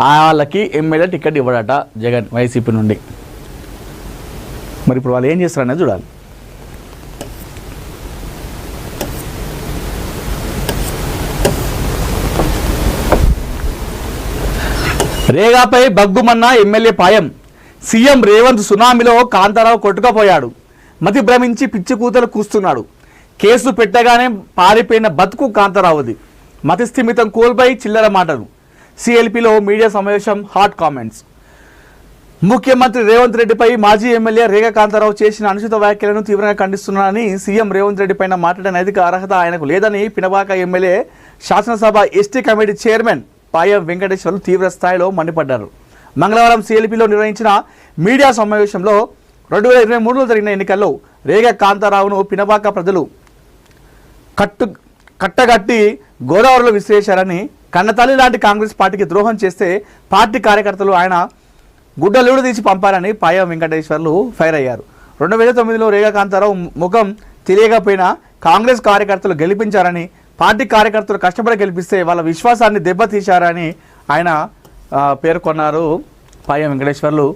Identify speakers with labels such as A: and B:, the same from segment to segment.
A: వాళ్ళకి MLA ticket ఇవ్వడట Jagan YCP నుండి. మరి ఇప్పుడు వాళ్ళు ఏం చేస్తారనేది చూడాలి. రేగాపై బగ్గుమన్న ఎమ్మెల్యే పాయం. సీఎం రేవంత్ సునామీలో కాంతారావు కొట్టుకుపోయాడు. మతి భ్రమించి పిచ్చి కూతలు కూస్తున్నాడు. కేసు పెట్టగానే పారిపోయిన బతుకు కాంతారావుది. మతి స్థిమితం కోల్పోయి చిల్లర మాటలు. సిఎల్పిలో మీడియా సమావేశం, హాట్ కామెంట్స్. ముఖ్యమంత్రి రేవంత్ రెడ్డిపై మాజీ ఎమ్మెల్యే రేగా కాంతారావు చేసిన అనుచిత వ్యాఖ్యలను తీవ్రంగా ఖండిస్తున్నానని, సీఎం రేవంత్ రెడ్డి పైన మాట్లాడే నైతిక అర్హత ఆయనకు లేదని పినబాక ఎమ్మెల్యే శాసనసభ ST committee chairman Payam Venkateswarlu తీవ్ర స్థాయిలో మండిపడ్డారు. మంగళవారం సిఎల్పిలో నిర్వహించిన మీడియా సమావేశంలో 2023లో జరిగిన ఎన్నికల్లో రేగా కాంతారావును పినబాక ప్రజలు కట్టగట్టి గోదావరిలో విసిరేశారని, కన్నతల్లి లాంటి కాంగ్రెస్ పార్టీకి ద్రోహం చేస్తే పార్టీ కార్యకర్తలు ఆయన గుడ్డలూడు తీసి పంపారని పాయం వెంకటేశ్వర్లు ఫైర్ అయ్యారు. 2009లో రేగా కాంతారావు ముఖం తెలియకపోయినా కాంగ్రెస్ కార్యకర్తలు గెలిపించారని, పార్టీ కార్యకర్తలు కష్టపడి గెలిపిస్తే వాళ్ళ విశ్వాసాన్ని దెబ్బతీశారని ఆయన పేర్కొన్నారు. పాయం వెంకటేశ్వర్లు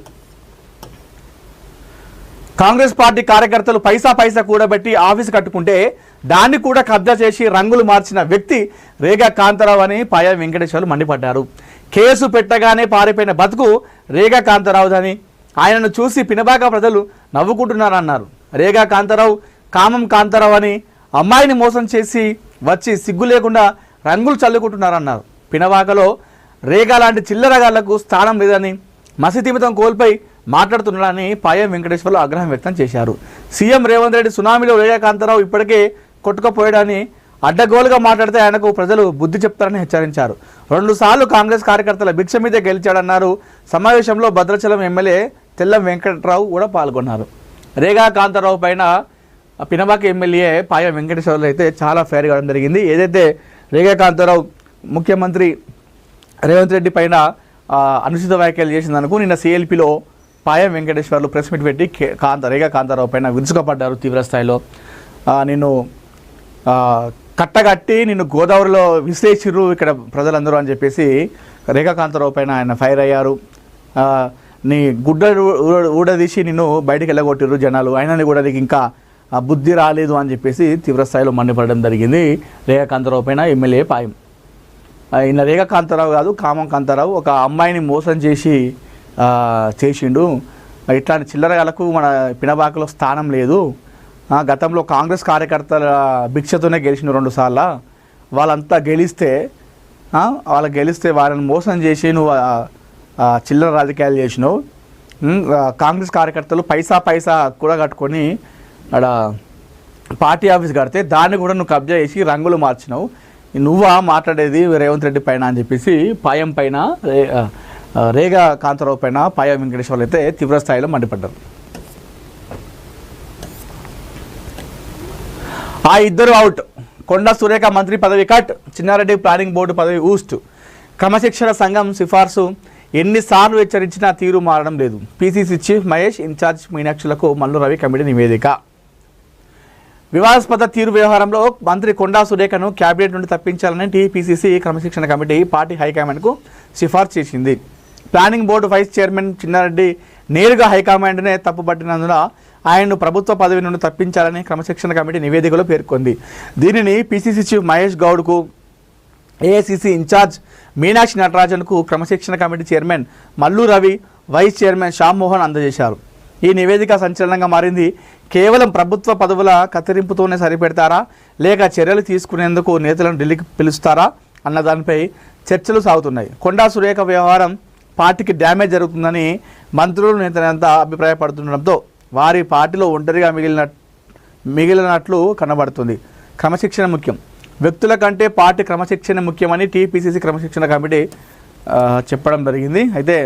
A: కాంగ్రెస్ పార్టీ కార్యకర్తలు పైసా కూడబెట్టి ఆఫీసు కట్టుకుంటే దాన్ని కూడా కబ్జా చేసి రంగులు మార్చిన వ్యక్తి రేగా కాంతారావు అని పాయం వెంకటేశ్వర్లు మండిపడ్డారు. కేసు పెట్టగానే పారిపోయిన బతుకు రేగా కాంతారావుదని, ఆయనను చూసి పినబాక ప్రజలు నవ్వుకుంటున్నారన్నారు. రేగా కాంతారావు కామం కాంతారావు అని అమ్మాయిని మోసం చేసి వచ్చి సిగ్గు లేకుండా రంగులు చల్లుకుంటున్నారన్నారు. పినబాకలో రేగా లాంటి చిల్లరగాళ్లకు స్థానం లేదని, మసితిమితం కోల్పోయి మాట్లాడుతున్నారని పాయం వెంకటేశ్వర్లు ఆగ్రహం వ్యక్తం చేశారు. సీఎం రేవంత్ రెడ్డి సునామీలో రేగా కాంతారావు ఇప్పటికే కొట్టుకుపోయాడని, అడ్డగోలుగా మాట్లాడితే ఆయనకు ప్రజలు బుద్ధి చెప్తారని హెచ్చరించారు. 2 సార్లు కాంగ్రెస్ కార్యకర్తల భిక్ష మీదే గెలిచాడన్నారు. సమావేశంలో భద్రాచలం ఎమ్మెల్యే తెల్లం వెంకటరావు కూడా పాల్గొన్నారు. రేగా కాంతారావు పైన పినబాక ఎమ్మెల్యే పాయం వెంకటేశ్వర్లు అయితే చాలా ఫైర్ కావడం జరిగింది. ఏదైతే రేగా కాంతారావు ముఖ్యమంత్రి రేవంత్ రెడ్డి పైన అనుచిత వ్యాఖ్యలు చేసిందనుకో, నిన్న సిఎల్పిలో పాయం వెంకటేశ్వర్లు ప్రెస్ మీట్ పెట్టి రేగా కాంతారావు పైన విరుచుకపడ్డారు తీవ్ర స్థాయిలో. నిన్ను కట్టగట్టి నిన్ను గోదావరిలో విశ్లేషిర్రు ఇక్కడ ప్రజలందరూ అని చెప్పేసి రేగా కాంతారావు పైన ఆయన ఫైర్ అయ్యారు. నీ గుడ్డ ఊడదీసి నిన్ను బయటికి వెళ్ళగొట్టిర్రు జనాలు, అయినా కూడా నీకు ఇంకా బుద్ధి రాలేదు అని చెప్పేసి తీవ్ర స్థాయిలో మండిపడడం జరిగింది రేగా కాంతారావు పైన ఎమ్మెల్యే పాయం. ఈయన రేగా కాంతారావు కాదు, కామం కాంతారావు. ఒక అమ్మాయిని మోసం చేసిండు. ఇట్లాంటి చిల్లరగాలకు మన పినబాకలో స్థానం లేదు. గతంలో కాంగ్రెస్ కార్యకర్తల భిక్షతోనే గెలిచిన 2 సార్లు. వాళ్ళంతా గెలిస్తే వాళ్ళని మోసం చేసి నువ్వు చిల్లర రాజకీయాలు చేసినావు. కాంగ్రెస్ కార్యకర్తలు పైసా కూడా కట్టుకొని అక్కడ పార్టీ ఆఫీస్ కడితే దాన్ని కూడా నువ్వు కబ్జా చేసి రంగులు మార్చినావు. నువ్వా మాట్లాడేది రేవంత్ రెడ్డి పైన అని చెప్పేసి పాయం పైన రేగా కాంతారావు పైన పాయం వెంకటేశ్వర్లు అయితే తీవ్ర స్థాయిలో మండిపడ్డారు. ఆ ఇద్దరు అవుట్. కొండా సురేఖ మంత్రి పదవి కట్, చిన్నారెడ్డి ప్లానింగ్ బోర్డు పదవి ఊస్ట్. క్రమశిక్షణ సంఘం సిఫార్సు ఎన్నిసార్లు హెచ్చరించినా తీరు మారడం లేదు. పీసీసీ చీఫ్ మహేష్, ఇన్ఛార్జ్ మీనాక్షులకు మల్లు రవి కమిటీ నివేదిక. వివాదాస్పద తీరు వ్యవహారంలో మంత్రి కొండా సురేఖను క్యాబినెట్ నుండి తప్పించాలని టీపీసీసీ క్రమశిక్షణ కమిటీ పార్టీ హైకమాండ్కు సిఫార్సు చేసింది. Planning board vice chairman Chinna Reddy నేరుగా హైకమాండ్నే తప్పుపట్టినందున ఆయన్ను ప్రభుత్వ పదవి నుండి తప్పించాలని క్రమశిక్షణ కమిటీ నివేదికలో పేర్కొంది. దీనిని పీసీసీ చీఫ్ మహేష్ గౌడ్కు, ఏఐసీసీ ఇన్ఛార్జ్ మీనాక్షి నటరాజన్కు క్రమశిక్షణ committee chairman Mallu Ravi, vice chairman Shyam Mohan అందజేశారు. ఈ నివేదిక సంచలనంగా మారింది. కేవలం ప్రభుత్వ పదవుల కత్తిరింపుతోనే సరిపెడతారా, లేక చర్యలు తీసుకునేందుకు నేతలను ఢిల్లీకి పిలుస్తారా అన్న దానిపై చర్చలు సాగుతున్నాయి. కొండా సురేఖ వ్యవహారం పార్టీకి డ్యామేజ్ జరుగుతుందని మంత్రులు నేతలంతా అభిప్రాయపడుతుండడంతో వారి పార్టీలో ఒంటరిగా మిగిలినట్లు కనబడుతుంది. క్రమశిక్షణ ముఖ్యం, వ్యక్తుల కంటే పార్టీ క్రమశిక్షణ ముఖ్యమని టీపీసీసీ క్రమశిక్షణ కమిటీ చెప్పడం జరిగింది. అయితే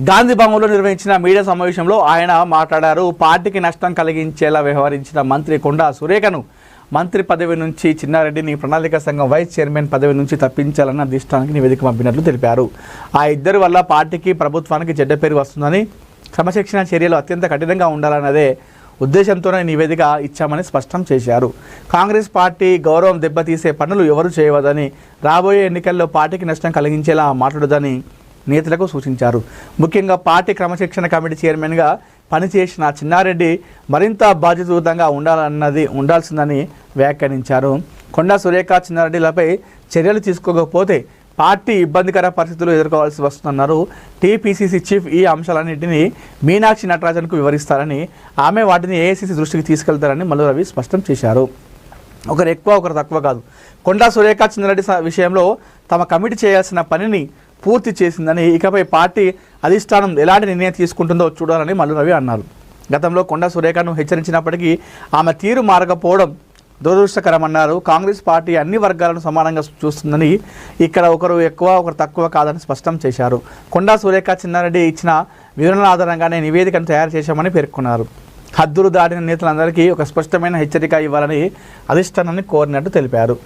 A: గాంధీ భవన్లో నిర్వహించిన మీడియా సమావేశంలో ఆయన మాట్లాడారు. పార్టీకి నష్టం కలిగించేలా వ్యవహరించిన మంత్రి కొండా సురేఖను మంత్రి పదవి నుంచి, చిన్నారెడ్డిని ప్రణాళిక సంఘం వైస్ చైర్మన్ పదవి నుంచి తప్పించాలన్న అధిష్టానానికి నివేదిక పంపినట్లు తెలిపారు. ఆ ఇద్దరి వల్ల పార్టీకి ప్రభుత్వానికి చెడ్డ పేరు వస్తుందని, క్రమశిక్షణ చర్యలు అత్యంత కఠినంగా ఉండాలన్నదే ఉద్దేశంతోనే నివేదిక ఇచ్చామని స్పష్టం చేశారు. కాంగ్రెస్ పార్టీ గౌరవం దెబ్బతీసే పనులు ఎవరు చేయవద్దని, రాబోయే ఎన్నికల్లో పార్టీకి నష్టం కలిగించేలా మాట్లాడదని నేతలకు సూచించారు. ముఖ్యంగా పార్టీ క్రమశిక్షణ కమిటీ చైర్మన్గా పనిచేసిన చిన్నారెడ్డి మరింత బాధ్యతాయుతంగా ఉండాల్సిందని వ్యాఖ్యానించారు. కొండా సురేఖ చిన్నారెడ్డిలపై చర్యలు తీసుకోకపోతే పార్టీ ఇబ్బందికర పరిస్థితులు ఎదుర్కోవాల్సి వస్తుందన్నారు. టీపీసీసీ చీఫ్ ఈ అంశాలన్నింటినీ మీనాక్షి నటరాజన్కు వివరిస్తారని, ఆమె వాటిని ఏఐసీసీ దృష్టికి తీసుకెళ్తారని మల్లు రవి స్పష్టం చేశారు. ఒకరు ఎక్కువ ఒకరు తక్కువ కాదు. కొండా సురేఖ చిన్నారెడ్డి విషయంలో తమ కమిటీ చేయాల్సిన పనిని పూర్తి చేసిందని, ఇకపై పార్టీ అధిష్టానం ఎలాంటి నిర్ణయం తీసుకుంటుందో చూడాలని మల్లు రవి అన్నారు. గతంలో కొండా సురేఖను హెచ్చరించినప్పటికీ ఆమె తీరు మారకపోవడం దురదృష్టకరమన్నారు. కాంగ్రెస్ పార్టీ అన్ని వర్గాలను సమానంగా చూస్తుందని, ఇక్కడ ఒకరు ఎక్కువ ఒకరు తక్కువ కాదని స్పష్టం చేశారు. కొండా సురేఖ చిన్నారెడ్డి ఇచ్చిన వివరణల ఆధారంగానే నివేదికను తయారు చేశామని పేర్కొన్నారు. హద్దులు దాటిన నేతలందరికీ ఒక స్పష్టమైన హెచ్చరిక ఇవ్వాలని అధిష్టానాన్ని కోరినట్టు తెలిపారు.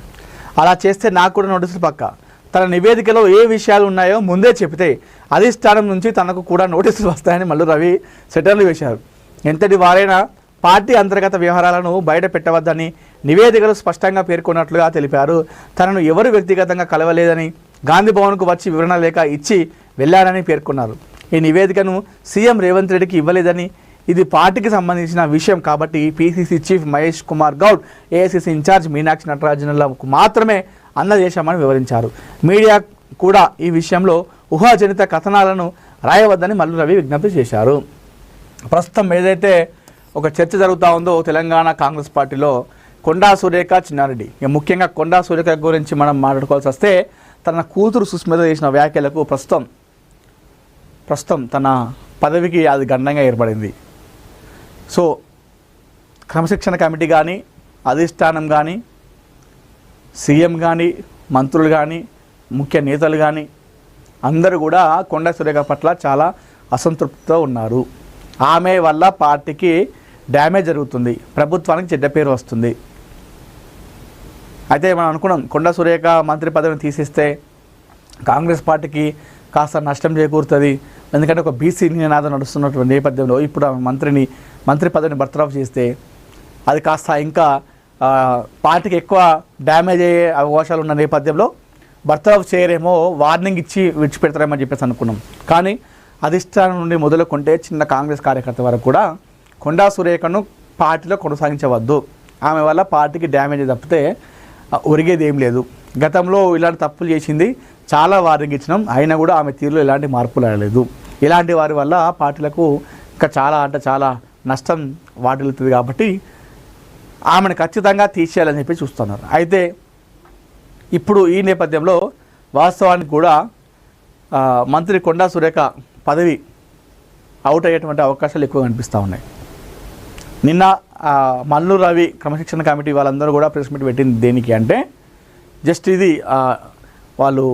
A: అలా చేస్తే నాకు కూడా నోటీసులు పక్క. తన నివేదికలో ఏ విషయాలు ఉన్నాయో ముందే చెబితే అధిష్టానం నుంచి తనకు కూడా నోటీసులు వస్తాయని మల్లు రవి సెటర్లు వేశారు. ఎంతటి వారైనా పార్టీ అంతర్గత వ్యవహారాలను బయట పెట్టవద్దని నివేదికలు స్పష్టంగా పేర్కొన్నట్లుగా తెలిపారు. తనను ఎవరు వ్యక్తిగతంగా కలవలేదని, గాంధీ భవన్కు వచ్చి వివరణ లేఖ ఇచ్చి వెళ్లారని పేర్కొన్నారు. ఈ నివేదికను సీఎం రేవంత్ రెడ్డికి ఇవ్వలేదని, ఇది పార్టీకి సంబంధించిన విషయం కాబట్టి PCC chief Mahesh Kumar Goud, AICC incharge Meenakshi నటరాజన్లకు మాత్రమే అందజేశామని వివరించారు. మీడియా కూడా ఈ విషయంలో ఊహాజనిత కథనాలను రాయవద్దని మల్లు రవి విజ్ఞప్తి చేశారు. ప్రస్తుతం ఏదైతే ఒక చర్చ జరుగుతూ ఉందో తెలంగాణ కాంగ్రెస్ పార్టీలో కొండా సురేఖ చిన్నారెడ్డి, ముఖ్యంగా కొండా సురేఖ గురించి మనం మాట్లాడుకోవాల్సి వస్తే తన కూతురు సుస్మిత చేసిన వ్యాఖ్యలకు ప్రస్తుతం తన పదవికి అది గండంగా ఏర్పడింది. సో క్రమశిక్షణ కమిటీ కానీ, అధిష్టానం కానీ, సీఎం కానీ, మంత్రులు కానీ, ముఖ్య నేతలు కానీ అందరూ కూడా కొండా సురేఖ పట్ల చాలా అసంతృప్తితో ఉన్నారు. ఆమె వల్ల పార్టీకి డ్యామేజ్ జరుగుతుంది, ప్రభుత్వానికి చెడ్డ పేరు వస్తుంది. అయితే మనం అనుకున్నాం మంత్రి సురేఖ మంత్రి పదవిని తీసేస్తే కాంగ్రెస్ పార్టీకి కాస్త నష్టం చేకూరుతుంది. ఎందుకంటే ఒక బీసీ నినాదం నడుస్తున్నటువంటి నేపథ్యంలో ఇప్పుడు మంత్రి పదవిని బర్తరఫ్ చేస్తే అది కాస్త ఇంకా పార్టీకి ఎక్కువ డ్యామేజ్ అయ్యే అవకాశాలు ఉన్న నేపథ్యంలో బర్తరఫ్ చేయరేమో, వార్నింగ్ ఇచ్చి విడిచిపెడతారేమో అని చెప్పేసి అనుకున్నాం. కానీ అధిష్టానం నుండి మొదలుకుంటే చిన్న కాంగ్రెస్ కార్యకర్త వరకు కూడా కొండా సురేఖను పార్టీలో కొనసాగించవద్దు, ఆమె వల్ల పార్టీకి డ్యామేజ్ తప్పితే ఒరిగేది ఏం లేదు. గతంలో ఇలాంటి తప్పులు చేసింది, చాలా వార్నింగ్ ఇచ్చినాం, అయినా కూడా ఆమె తీరులో ఎలాంటి మార్పులు రాలేదు. ఇలాంటి వారి వల్ల పార్టీలకు ఇంకా చాలా నష్టం వాటిల్లుతుంది. కాబట్టి ఆమెను ఖచ్చితంగా తీసేయాలని చెప్పి చూస్తున్నారు. అయితే ఇప్పుడు ఈ నేపథ్యంలో వాస్తవానికి కూడా మంత్రి కొండా సురేఖ పదవి అవుట్ అయ్యేటువంటి అవకాశాలు ఎక్కువ కనిపిస్తూ ఉన్నాయి. నిన్న మల్లు రవి క్రమశిక్షణ కమిటీ వాళ్ళందరూ కూడా ప్రెస్ మీట్ పెట్టింది దేనికి అంటే జస్ట్ ఇది వాళ్ళు